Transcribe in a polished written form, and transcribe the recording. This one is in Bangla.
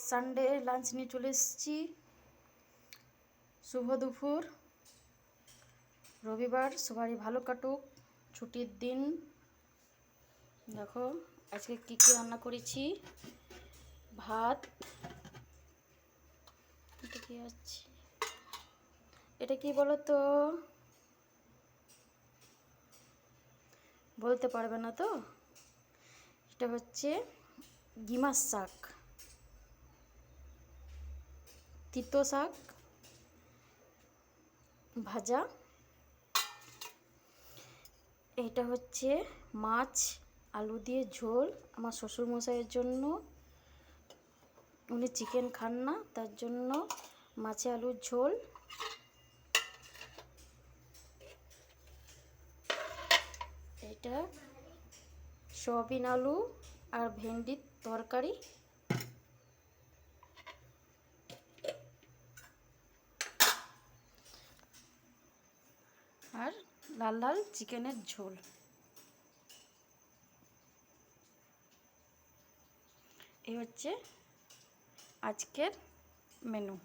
সানডে লাঞ্চ নিয়ে চলে এসেছি। শুভ দুপুর। রবিবার, সবারই ভালো কাটুক, ছুটির দিন। দেখো আজকে কি কি রান্না করেছি। ভাত, এটা কি আছে, এটা কি বলো তো, বলতে পারবে না তো। এটা হচ্ছে গিমাস শাক, তিতো শাক ভাজা। এটা হচ্ছে মাছ আলু দিয়ে ঝোল আমার শ্বশুরমশাইয়ের জন্য। উনি চিকেন খান না, তার জন্য মাছে আলুর ঝোল। এটা সয়াবিন আলু আর ভেন্ডির তরকারি। আর লাল লাল চিকেনের ঝোল। এই হচ্ছে আজকের মেনু।